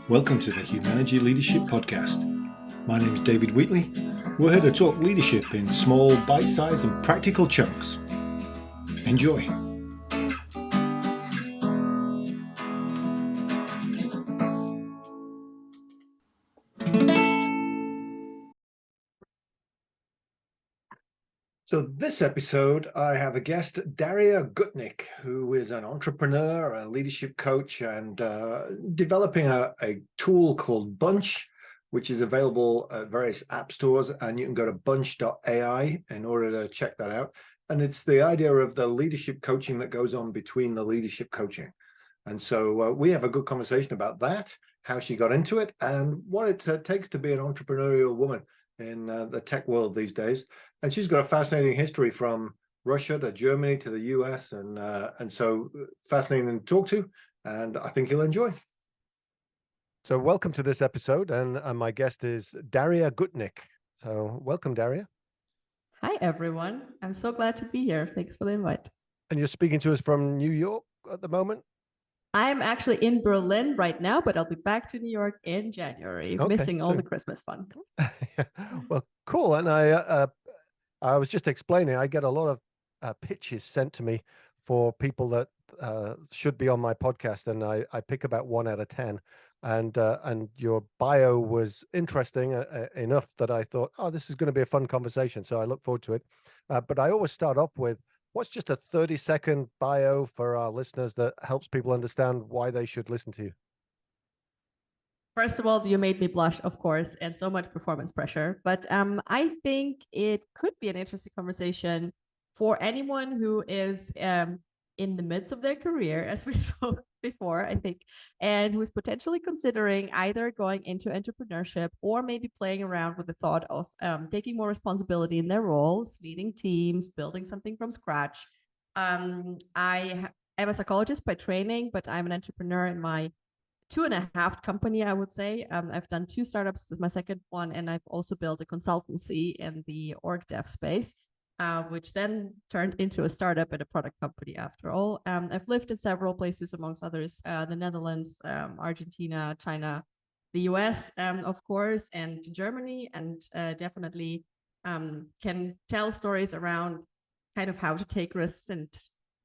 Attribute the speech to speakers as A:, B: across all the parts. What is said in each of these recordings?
A: Welcome to the Humanergy Leadership Podcast. My name is David Wheatley. We're here to talk leadership in small, bite-sized and practical chunks. Enjoy. So this episode, I have a guest, Darja Gutnick, who is an entrepreneur, a leadership coach, and developing a tool called Bunch, which is available at various app stores, and you can go to bunch.ai in order to check that out. And it's the idea of the leadership coaching that goes on between the leadership coaching. And so we have a good conversation about that, how she got into it, and what it takes to be an entrepreneurial woman in the tech world these days. And she's got a fascinating history from Russia to Germany to the US, and so fascinating to talk to, and I think you'll enjoy. So welcome to this episode, and my guest is Darja Gutnick. So welcome, Darja.
B: Hi, everyone. I'm so glad to be here. Thanks for the invite.
A: And you're speaking to us from New York at the moment?
B: I'm actually in Berlin right now, but I'll be back to New York in January, missing all the Christmas fun.
A: Well, cool. And I was just explaining, I get a lot of pitches sent to me for people that should be on my podcast, and I pick about 1 out of 10. And your bio was interesting enough that I thought, oh, this is going to be a fun conversation. So I look forward to it. But I always start off with, what's just a 30-second bio for our listeners that helps people understand why they should listen to you?
B: First of all, you made me blush, of course, and so much performance pressure. But I think it could be an interesting conversation for anyone who is in the midst of their career, as we spoke before, I think, and who is potentially considering either going into entrepreneurship or maybe playing around with the thought of taking more responsibility in their roles, leading teams, building something from scratch. I am a psychologist by training, but I'm an entrepreneur in my 2.5 company, I would say. I've done 2 startups. This is my second one. And I've also built a consultancy in the org dev space, which then turned into a startup and a product company after all. I've lived in several places, amongst others, the Netherlands, Argentina, China, the US, of course, and Germany, and definitely can tell stories around kind of how to take risks and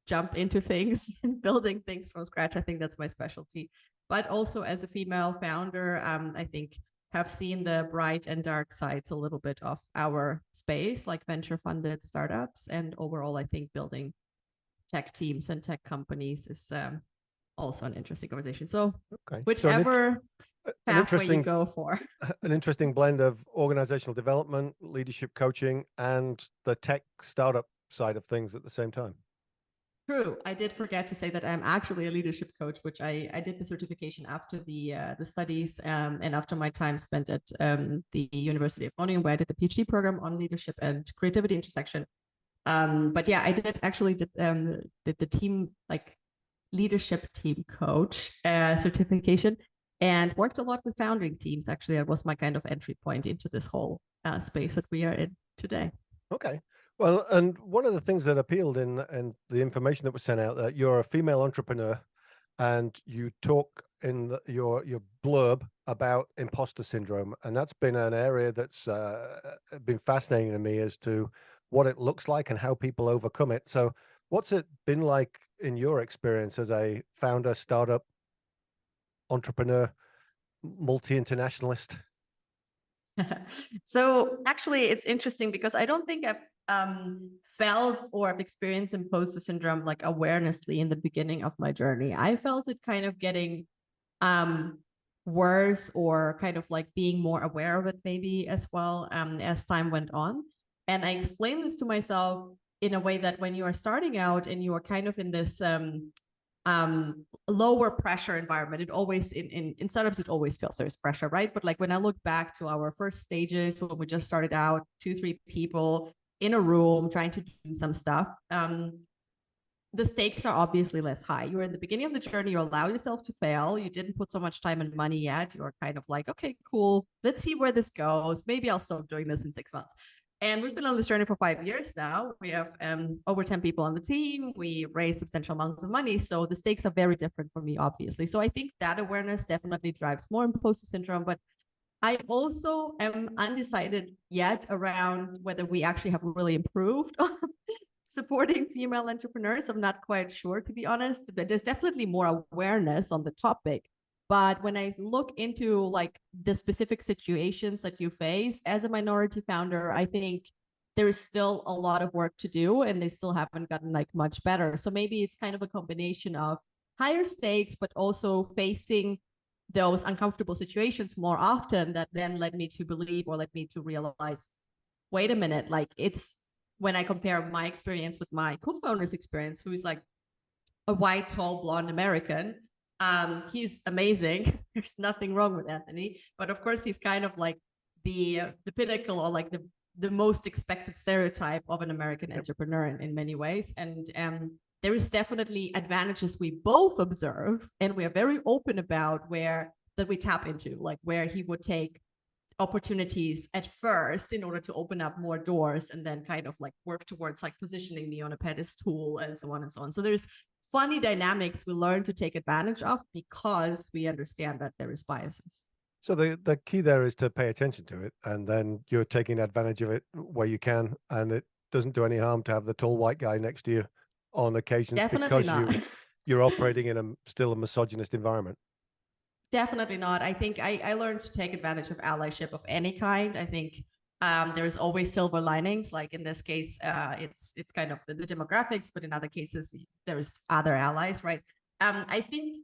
B: jump into things and building things from scratch. I think that's my specialty. But also as a female founder, I think have seen the bright and dark sides a little bit of our space, like venture-funded startups. And overall, I think building tech teams and tech companies is also an interesting conversation. So whichever pathway you go for.
A: An interesting blend of organizational development, leadership coaching, and the tech startup side of things at the same time.
B: True. I did forget to say that I'm actually a leadership coach, which I did the certification after the studies and after my time spent at the University of Groningen, where I did the PhD program on leadership and creativity intersection. But yeah, I did actually did the team, like leadership team coach certification, and worked a lot with founding teams. Actually, that was my kind of entry point into this whole space that we are in today.
A: Okay. Well, and one of the things that appealed in the information that was sent out, that you're a female entrepreneur, and you talk in your blurb about imposter syndrome, and that's been an area that's been fascinating to me as to what it looks like and how people overcome it. So, what's it been like in your experience as a founder, startup, entrepreneur, multi-internationalist?
B: So actually, it's interesting because I don't think I've felt or have experienced imposter syndrome like awarenessly in the beginning of my journey. I felt it kind of getting worse, or kind of like being more aware of it maybe as well as time went on. And I explained this to myself in a way that when you are starting out and you are kind of in this lower pressure environment, it always in startups, it always feels there's pressure, right? But like when I look back to our first stages, when we just started out, 2-3 people in a room trying to do some stuff, the stakes are obviously less high. You're in the beginning of the journey, you allow yourself to fail, you didn't put so much time and money yet, you're kind of like, okay, cool, let's see where this goes, maybe I'll stop doing this in 6 months. And we've been on this journey for 5 years now. We have over 10 people on the team. We raise substantial amounts of money. So the stakes are very different for me, obviously. So I think that awareness definitely drives more imposter syndrome. But I also am undecided yet around whether we actually have really improved supporting female entrepreneurs. I'm not quite sure, to be honest, but there's definitely more awareness on the topic. But when I look into like the specific situations that you face as a minority founder, I think there is still a lot of work to do and they still haven't gotten like much better. So maybe it's kind of a combination of higher stakes, but also facing those uncomfortable situations more often that then led me to believe or led me to realize, wait a minute, like it's when I compare my experience with my co-founder's experience, who's like a white, tall, blonde American. He's amazing. There's nothing wrong with Anthony, but of course he's kind of like the pinnacle or like the most expected stereotype of an American entrepreneur in many ways. And there is definitely advantages we both observe and we are very open about where that we tap into, like where he would take opportunities at first in order to open up more doors and then kind of like work towards like positioning me on a pedestal and so on and so on. So there's funny dynamics we learn to take advantage of because we understand that there is biases.
C: So the key there is to pay attention to it, and then you're taking advantage of it where you can, and it doesn't do any harm to have the tall white guy next to you on occasions.
B: Definitely
C: because
B: not.
C: you're operating in still a misogynist environment.
B: Definitely not. I think I learned to take advantage of allyship of any kind. I think there's always silver linings. Like in this case, it's kind of the demographics, but in other cases, there's other allies, right? I think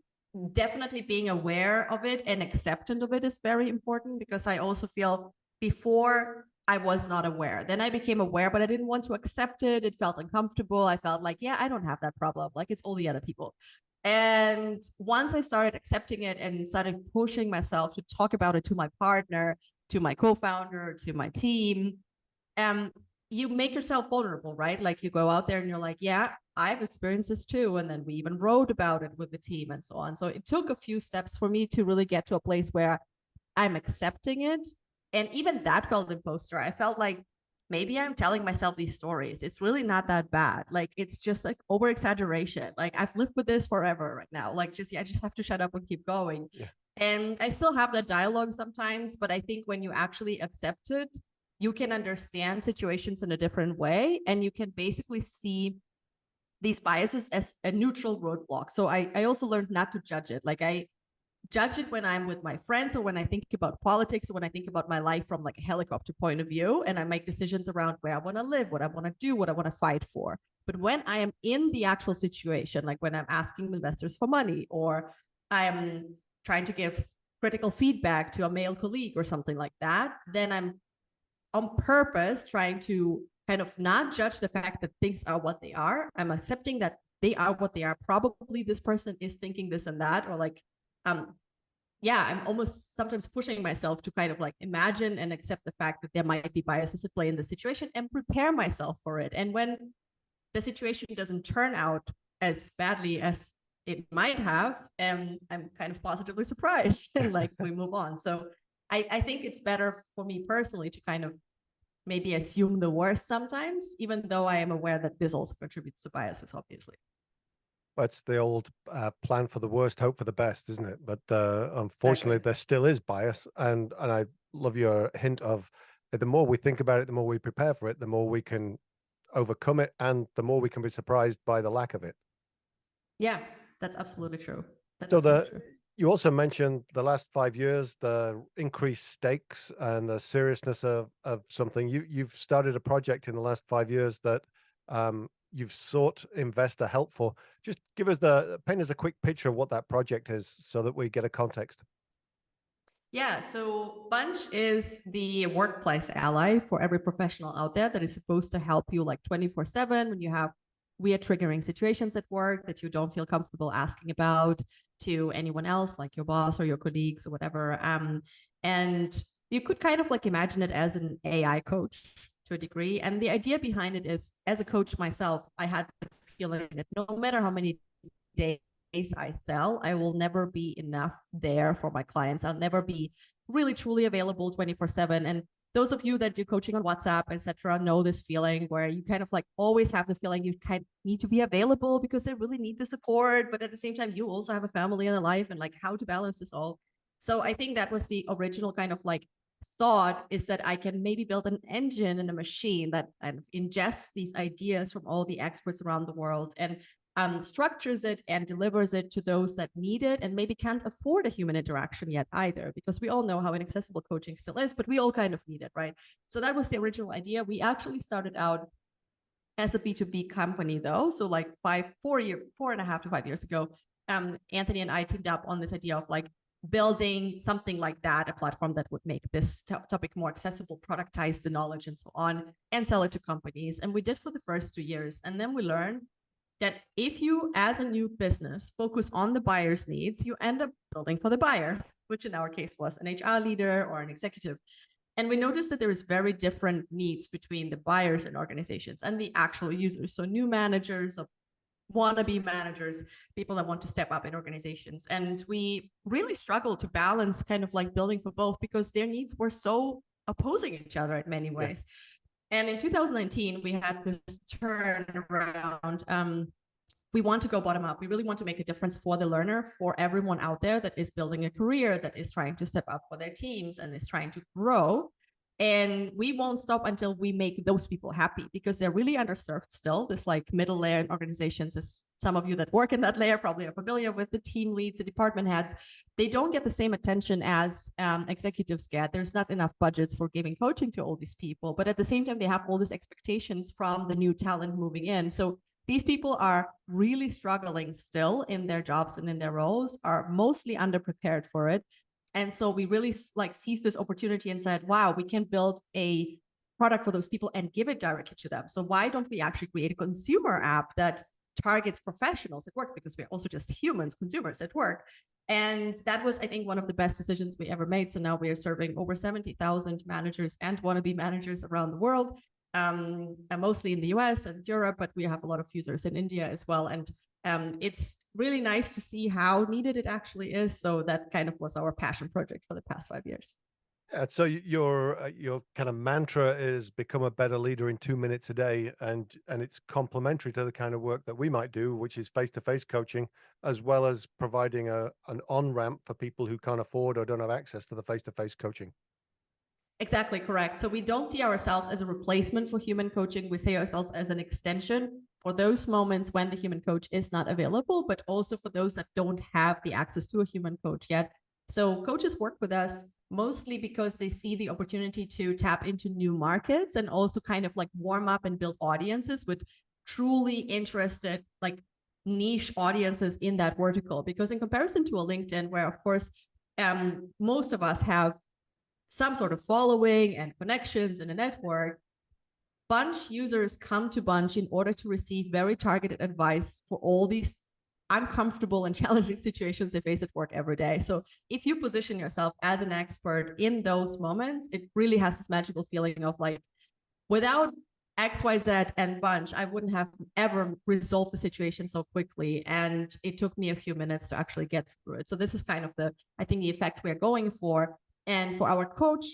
B: definitely being aware of it and acceptant of it is very important because I also feel before I was not aware. Then I became aware, but I didn't want to accept it. It felt uncomfortable. I felt like, yeah, I don't have that problem. Like it's all the other people. And once I started accepting it and started pushing myself to talk about it to my partner, to my co-founder, to my team, you make yourself vulnerable, right? Like you go out there and you're like, yeah, I've experienced this too. And then we even wrote about it with the team and so on. So it took a few steps for me to really get to a place where I'm accepting it. And even that felt imposter. I felt like maybe I'm telling myself these stories. It's really not that bad. Like it's just like over exaggeration. Like I've lived with this forever right now. Like I just have to shut up and keep going.
C: Yeah.
B: And I still have that dialogue sometimes, but I think when you actually accept it, you can understand situations in a different way and you can basically see these biases as a neutral roadblock. So I also learned not to judge it. Like I judge it when I'm with my friends or when I think about politics or when I think about my life from like a helicopter point of view and I make decisions around where I want to live, what I want to do, what I want to fight for. But when I am in the actual situation, like when I'm asking investors for money or I'm trying to give critical feedback to a male colleague or something like that, then I'm on purpose trying to kind of not judge the fact that things are what they are. I'm accepting that they are what they are. Probably this person is thinking this and that, or like yeah, I'm almost sometimes pushing myself to kind of like imagine and accept the fact that there might be biases at play in the situation and prepare myself for it. And when the situation doesn't turn out as badly as it might have, I'm kind of positively surprised and like we move on. So I think it's better for me personally to kind of maybe assume the worst sometimes, even though I am aware that this also contributes to biases, obviously.
C: It's the old plan for the worst, hope for the best, isn't it? But unfortunately, there still is bias. And I love your hint of the more we think about it, the more we prepare for it, the more we can overcome it, and the more we can be surprised by the lack of it.
B: Yeah, that's absolutely true.
C: You also mentioned the last 5 years, the increased stakes and the seriousness of something. You've started a project in the last 5 years that you've sought investor help for. Just paint us a quick picture of what that project is so that we get a context.
B: Yeah, so Bunch is the workplace ally for every professional out there that is supposed to help you like 24/7 when you have weird triggering situations at work that you don't feel comfortable asking about to anyone else, like your boss or your colleagues or whatever. And you could kind of like imagine it as an AI coach to a degree. And the idea behind it is, as a coach myself, I had the feeling that no matter how many days I sell, I will never be enough there for my clients. I'll never be really truly available 24/7. And those of you that do coaching on WhatsApp, etc., know this feeling where you kind of like always have the feeling you kind of need to be available because they really need the support, but at the same time you also have a family and a life, and like how to balance this all. So I think that was the original kind of like thought, is that I can maybe build an engine and a machine that kind of ingests these ideas from all the experts around the world and structures it and delivers it to those that need it and maybe can't afford a human interaction yet either, because we all know how inaccessible coaching still is, but we all kind of need it, right? So that was the original idea. We actually started out as a B2B company though. So like 4.5 to 5 years ago, Anthony and I teamed up on this idea of like building something like that, a platform that would make this topic more accessible, productize the knowledge and so on, and sell it to companies. And we did for the first 2 years. And then we learned that if you, as a new business, focus on the buyer's needs, you end up building for the buyer, which in our case was an HR leader or an executive. And we noticed that there is very different needs between the buyers and organizations and the actual users. So new managers or wannabe managers, people that want to step up in organizations. And we really struggled to balance kind of like building for both because their needs were so opposing each other in many ways. Yeah. And in 2019, we had this turnaround. We want to go bottom up. We really want to make a difference for the learner, for everyone out there that is building a career, that is trying to step up for their teams and is trying to grow. And we won't stop until we make those people happy, because they're really underserved still. This like middle layer in organizations, as some of you that work in that layer probably are familiar with, the team leads, the department heads. They don't get the same attention as executives get. There's not enough budgets for giving coaching to all these people. But at the same time, they have all these expectations from the new talent moving in. So these people are really struggling still in their jobs and in their roles, are mostly underprepared for it. And so we really like seized this opportunity and said, wow, we can build a product for those people and give it directly to them. So why don't we actually create a consumer app that targets professionals at work? Because we're also just humans, consumers at work. And that was, I think, one of the best decisions we ever made. So now we are serving over 70,000 managers and wannabe managers around the world, and mostly in the US and Europe, but we have a lot of users in India as well. And it's really nice to see how needed it actually is. So that kind of was our passion project for the past 5 years.
C: So your kind of mantra is become a better leader in 2 minutes a day, and it's complementary to the kind of work that we might do, which is face-to-face coaching, as well as providing an on-ramp for people who can't afford or don't have access to the face-to-face coaching.
B: Exactly correct. So we don't see ourselves as a replacement for human coaching. We see ourselves as an extension for those moments when the human coach is not available, but also for those that don't have the access to a human coach yet. So coaches work with us mostly because they see the opportunity to tap into new markets and also kind of like warm up and build audiences with truly interested, like niche audiences in that vertical. Because in comparison to a LinkedIn, where of course, most of us have some sort of following and connections in a network, Bunch users come to Bunch in order to receive very targeted advice for all these uncomfortable and challenging situations they face at work every day. So if you position yourself as an expert in those moments, it really has this magical feeling of like, without XYZ and Bunch, I wouldn't have ever resolved the situation so quickly. And it took me a few minutes to actually get through it. So this is kind of I think the effect we're going for. And for our coach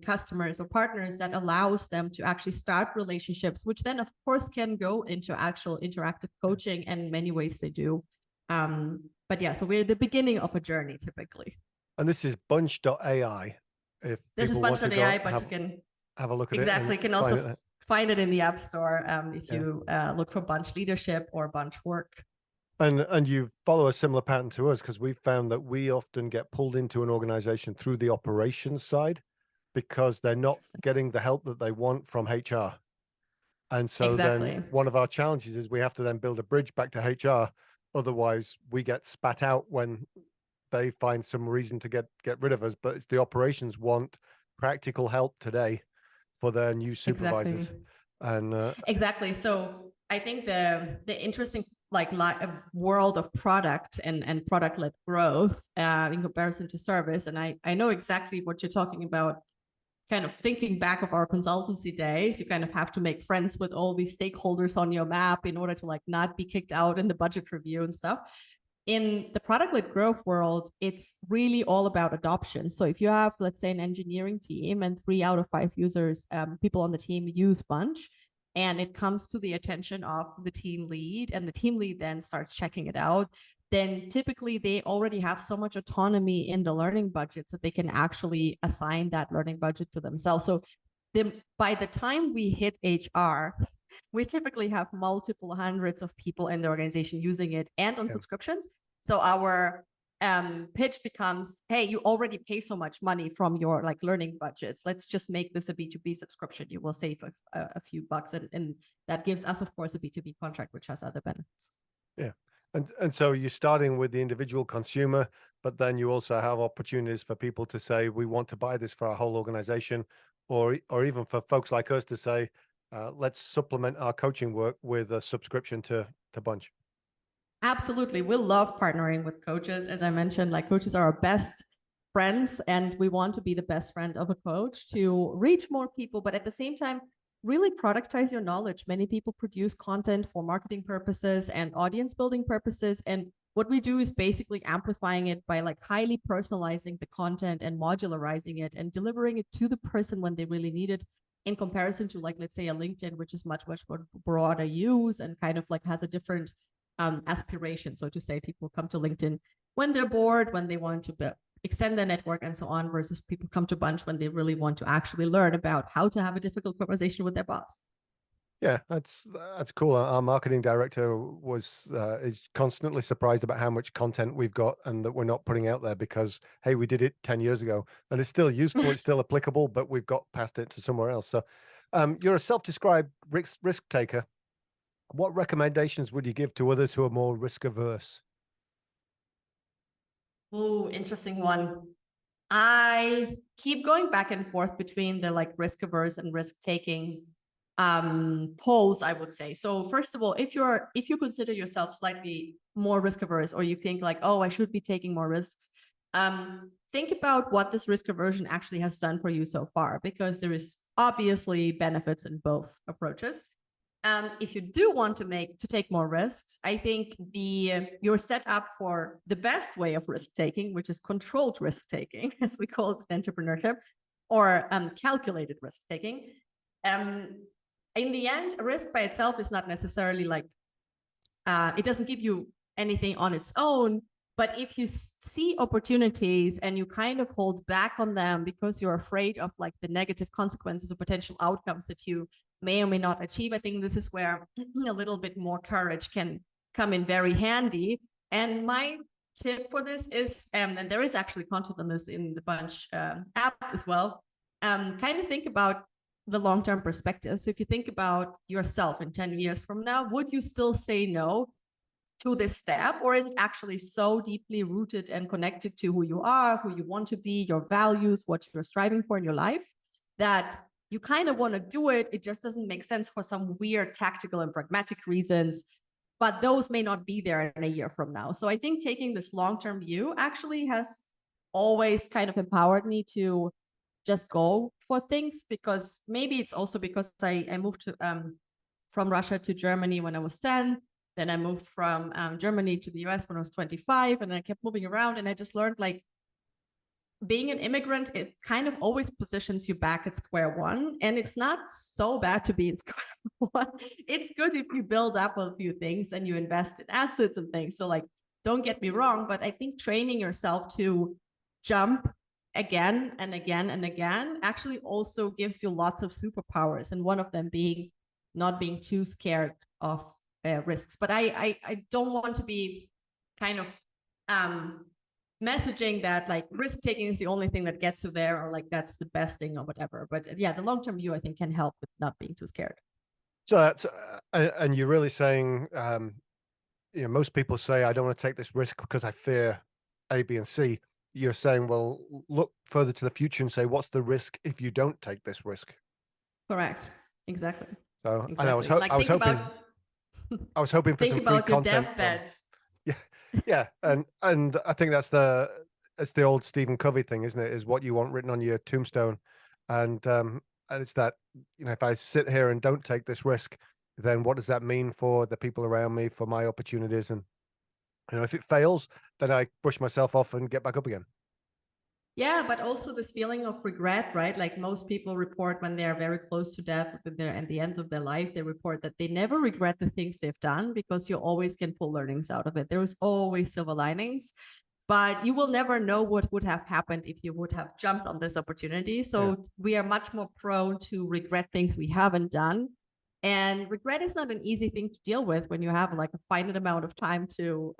B: customers or partners, that allows them to actually start relationships, which then of course can go into actual interactive coaching, and in many ways they do. But yeah, so we're at the beginning of a journey typically.
C: And this is bunch.ai.
B: This is bunch.ai, but you can
C: have a look at
B: exactly. You can also find it in the App Store if you look for Bunch Leadership or Bunch Work.
C: And you follow a similar pattern to us, because we've found that we often get pulled into an organization through the operations side because they're not getting the help that they want from HR. And so then one of our challenges is we have to then build a bridge back to HR. Otherwise, we get spat out when they find some reason to get rid of us. But it's the operations want practical help today for their new supervisors. And
B: exactly. So I think the interesting like a world of product and product-led growth in comparison to service. And I know exactly what you're talking about, kind of thinking back of our consultancy days. You kind of have to make friends with all these stakeholders on your map in order to like not be kicked out in the budget review and stuff. in the product-led growth world, it's really all about adoption. So if you have, let's say, an engineering team and 3 out of 5 users, people on the team use Bunch, and it comes to the attention of the team lead, and the team lead then starts checking it out, then typically they already have so much autonomy in the learning budgets that they can actually assign that learning budget to themselves. So by the time we hit HR, we typically have multiple hundreds of people in the organization using it and on subscriptions. So our pitch becomes, hey, you already pay so much money from your like learning budgets. Let's just make this a B2B subscription. You will save a few bucks. And that gives us, of course, a B2B contract, which has other benefits.
C: Yeah. And so you're starting with the individual consumer, but then you also have opportunities for people to say, we want to buy this for our whole organization, or even for folks like us to say, let's supplement our coaching work with a subscription to Bunch.
B: Absolutely. We love partnering with coaches. As I mentioned, like coaches are our best friends, and we want to be the best friend of a coach to reach more people, but at the same time, really productize your knowledge. Many people produce content for marketing purposes and audience building purposes. And what we do is basically amplifying it by like highly personalizing the content and modularizing it and delivering it to the person when they really need it, in comparison to like, let's say a LinkedIn, which is much more broader use and kind of like has a different aspiration. So to say, people come to LinkedIn when they're bored, when they want to extend their network and so on, versus people come to Bunch when they really want to actually learn about how to have a difficult conversation with their boss.
C: Yeah, that's cool. Our marketing director is constantly surprised about how much content we've got and that we're not putting out there because, hey, we did it 10 years ago and it's still useful, it's still applicable, but we've got past it to somewhere else. So you're a self-described risk taker. What recommendations would you give to others who are more risk averse?
B: Oh, interesting one. I keep going back and forth between the like risk averse and risk taking poles, I would say. So first of all, if you consider yourself slightly more risk averse, or you think like, oh, I should be taking more risks, think about what this risk aversion actually has done for you so far, because there is obviously benefits in both approaches. If you do want to take more risks, I think you're set up for the best way of risk taking, which is controlled risk taking, as we call it in entrepreneurship, or calculated risk taking. In the end, a risk by itself is not necessarily like it doesn't give you anything on its own. But if you see opportunities and you kind of hold back on them because you're afraid of like the negative consequences or potential outcomes that you may or may not achieve, I think this is where a little bit more courage can come in very handy. And my tip for this is, and there is actually content on this in the Bunch app as well, kind of think about the long-term perspective. So if you think about yourself in 10 years from now, would you still say no to this step, or is it actually so deeply rooted and connected to who you are, who you want to be, your values, what you're striving for in your life, that you kind of want to do it? It just doesn't make sense for some weird tactical and pragmatic reasons, but those may not be there in a year from now. So I think taking this long-term view actually has always kind of empowered me to just go for things, because maybe it's also because I moved from Russia to Germany when I was 10. Then I moved from Germany to the US when I was 25, and I kept moving around, and I just learned like being an immigrant, it kind of always positions you back at square one, and it's not so bad to be in square one. It's good if you build up a few things and you invest in assets and things. So like, don't get me wrong, but I think training yourself to jump again and again and again actually also gives you lots of superpowers, and one of them being not being too scared of risks. But I don't want to be kind of messaging that like risk taking is the only thing that gets you there, or like that's the best thing or whatever. But yeah, the long-term view I think can help with not being too scared.
C: So that's and you're really saying most people say, I don't want to take this risk because I fear A, B, and C. You're saying, well, look further to the future and say, what's the risk if you don't take this risk?
B: Correct. Exactly.
C: So
B: exactly.
C: and I was hoping for some free content. Yeah, and I think that's the old Stephen Covey thing, isn't it? Is what you want written on your tombstone, and it's that, if I sit here and don't take this risk, then what does that mean for the people around me, for my opportunities, and if it fails, then I brush myself off and get back up again.
B: Yeah, but also this feeling of regret, right? Like most people report when they are very close to death, when they're at the end of their life, they report that they never regret the things they've done because you always can pull learnings out of it. There's always silver linings, but you will never know what would have happened if you would have jumped on this opportunity. So we are much more prone to regret things we haven't done. And regret is not an easy thing to deal with when you have like a finite amount of time to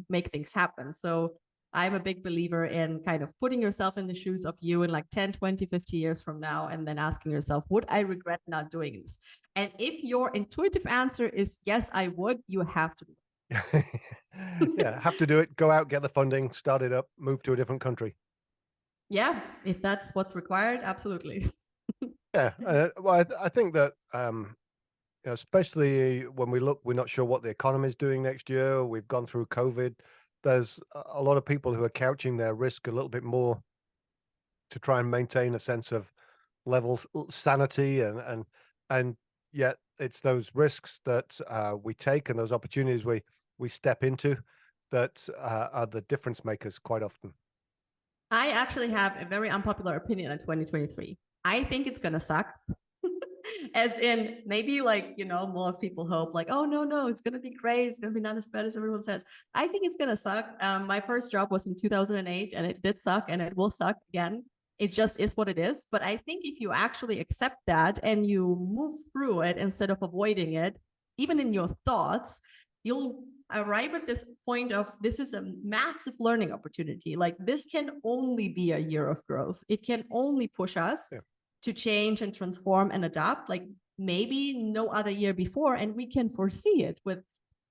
B: make things happen. So I'm a big believer in kind of putting yourself in the shoes of you in like 10, 20, 50 years from now, and then asking yourself, would I regret not doing this? And if your intuitive answer is yes, I would, you have to do it.
C: Yeah, have to do it. Go out, get the funding, start it up, move to a different country.
B: Yeah, if that's what's required, absolutely.
C: Yeah, well, I think that especially when we're not sure what the economy is doing next year. We've gone through COVID. There's a lot of people who are couching their risk a little bit more to try and maintain a sense of level sanity, and yet it's those risks that we take and those opportunities we step into that are the difference makers quite often.
B: I actually have a very unpopular opinion on 2023. I think it's gonna suck. As in, maybe like, more people hope like, oh, no, it's going to be great. It's going to be not as bad as everyone says. I think it's going to suck. My first job was in 2008 and it did suck and it will suck again. It just is what it is. But I think if you actually accept that and you move through it instead of avoiding it, even in your thoughts, you'll arrive at this point of this is a massive learning opportunity. Like this can only be a year of growth. It can only push us to change and transform and adapt like maybe no other year before. And we can foresee it. With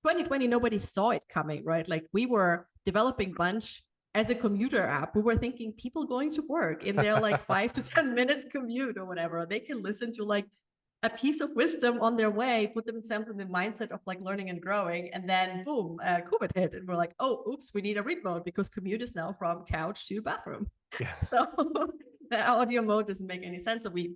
B: 2020, nobody saw it coming, right? Like we were developing Bunch as a commuter app. We were thinking people going to work in their like 5 to 10 minutes commute or whatever, they can listen to like a piece of wisdom on their way, put themselves in the mindset of like learning and growing, and then boom, COVID hit, and we're like, oh, oops, we need a read mode because commute is now from couch to bathroom. Yeah. So the audio mode doesn't make any sense. So we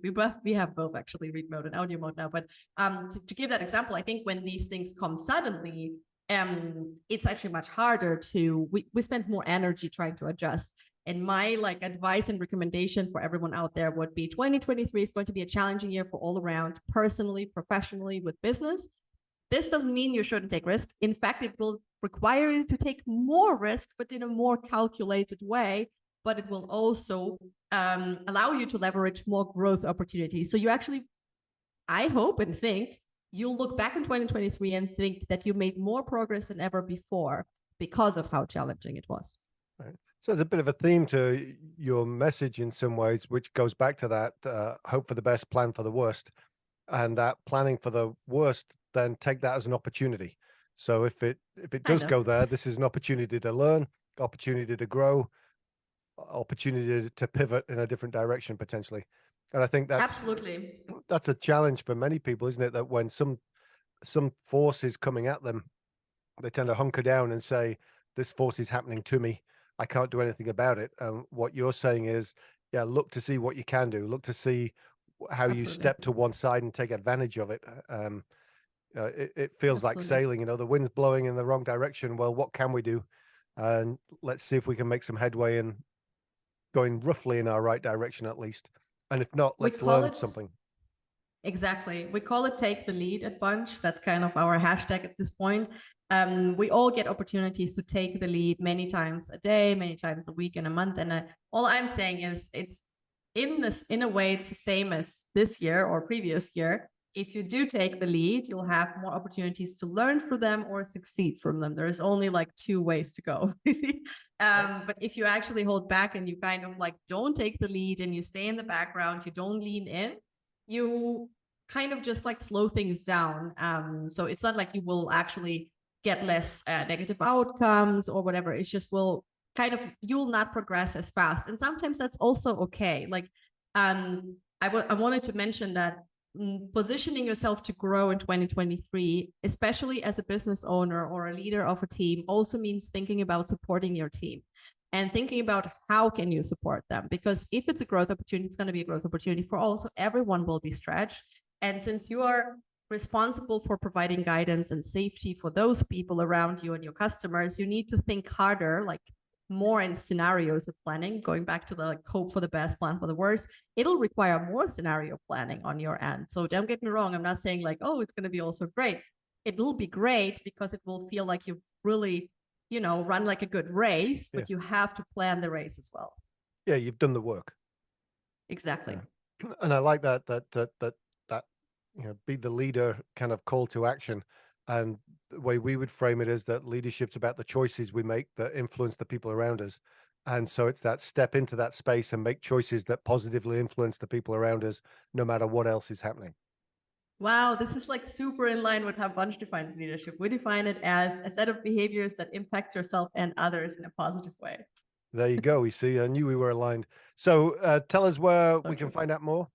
B: have both actually, read mode and audio mode now. But to give that example, I think when these things come suddenly, it's actually much harder to. We spend more energy trying to adjust. And my like advice and recommendation for everyone out there would be 2023 is going to be a challenging year for all around, personally, professionally, with business. This doesn't mean you shouldn't take risk. In fact, it will require you to take more risk, but in a more calculated way. But it will also allow you to leverage more growth opportunities. So you actually, I hope and think, you'll look back in 2023 and think that you made more progress than ever before because of how challenging it was.
C: Right. So there's a bit of a theme to your message in some ways, which goes back to that hope for the best, plan for the worst. And that planning for the worst, then take that as an opportunity. So if it does go there, this is an opportunity to learn, opportunity to grow, opportunity to pivot in a different direction potentially. And I think that's a challenge for many people, isn't it? That when some force is coming at them, they tend to hunker down and say, this force is happening to me, I can't do anything about it. What you're saying is, look to see what you can do. Look to see how you step to one side and take advantage of it. It feels like sailing, the wind's blowing in the wrong direction. Well, what can we do? And let's see if we can make some headway in going roughly in our right direction at least. And if not, let's learn something.
B: Exactly. We call it take the lead at Bunch. That's kind of our hashtag at this point. We all get opportunities to take the lead many times a day, many times a week, and a month. And all I'm saying is it's in a way, it's the same as this year or previous year. If you do take the lead, you'll have more opportunities to learn from them or succeed from them. There's only like 2 ways to go. But if you actually hold back and you kind of like don't take the lead and you stay in the background, you don't lean in, you kind of just like slow things down. So it's not like you will actually get less negative outcomes or whatever. It's just you'll not progress as fast. And sometimes that's also okay. Like I wanted to mention that positioning yourself to grow in 2023, especially as a business owner or a leader of a team, also means thinking about supporting your team and thinking about how can you support them. Because if it's a growth opportunity, it's going to be a growth opportunity for all. So everyone will be stretched. And since you are responsible for providing guidance and safety for those people around you and your customers, you need to think harder, like more in scenarios of planning. Going back to the like, hope for the best, plan for the worst, it'll require more scenario planning on your end. So don't get me wrong, I'm not saying like, oh, it's going to be also great. It'll be great because it will feel like you've really, run like a good race, but you have to plan the race as well.
C: Yeah, you've done the work.
B: Exactly.
C: Yeah. And I like that be the leader kind of call to action. And the way we would frame it is that leadership's about the choices we make that influence the people around us. And so it's that step into that space and make choices that positively influence the people around us, no matter what else is happening.
B: Wow, this is like super in line with how Bunch defines leadership. We define it as a set of behaviors that impacts yourself and others in a positive way.
C: There you go. We see. I knew we were aligned. So tell us where we can find out more.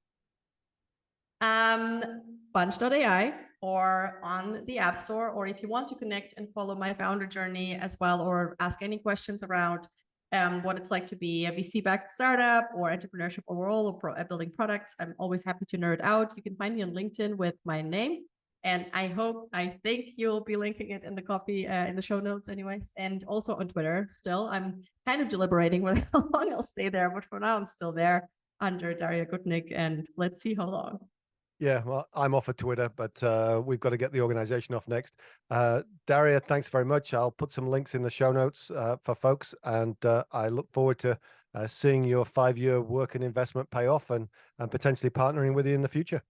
B: Bunch.ai or on the App Store, or if you want to connect and follow my founder journey as well, or ask any questions around what it's like to be a VC-backed startup or entrepreneurship overall, or building products, I'm always happy to nerd out. You can find me on LinkedIn with my name. And I think you'll be linking it in the copy, in the show notes anyways. And also on Twitter still. I'm kind of deliberating whether how long I'll stay there, but for now I'm still there under Darja Gutnick, and let's see how long.
C: Yeah, well, I'm off of Twitter, but we've got to get the organization off next. Darja, thanks very much. I'll put some links in the show notes for folks, and I look forward to seeing your 5-year work and investment pay off and potentially partnering with you in the future.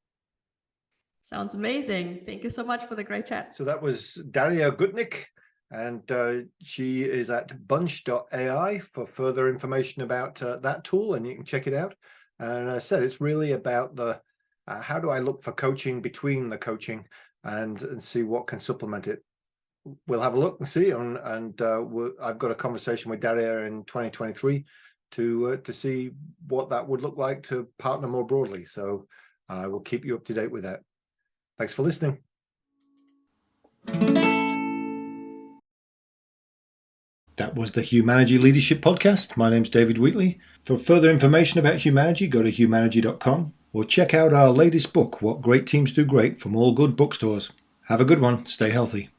B: Sounds amazing. Thank you so much for the great chat.
A: So that was Darja Gutnick, and she is at bunch.ai for further information about that tool, and you can check it out. And I said it's really about the how do I look for coaching between the coaching and see what can supplement it. We'll have a look and see, and I've got a conversation with Darja in 2023 to see what that would look like to partner more broadly. So I will keep you up to date with that. Thanks for listening. That was the Humanergy Leadership Podcast. My name's David Wheatley. For further information about Humanergy, go to humanergy.com or check out our latest book, What Great Teams Do Great, from all good bookstores. Have a good one. Stay healthy.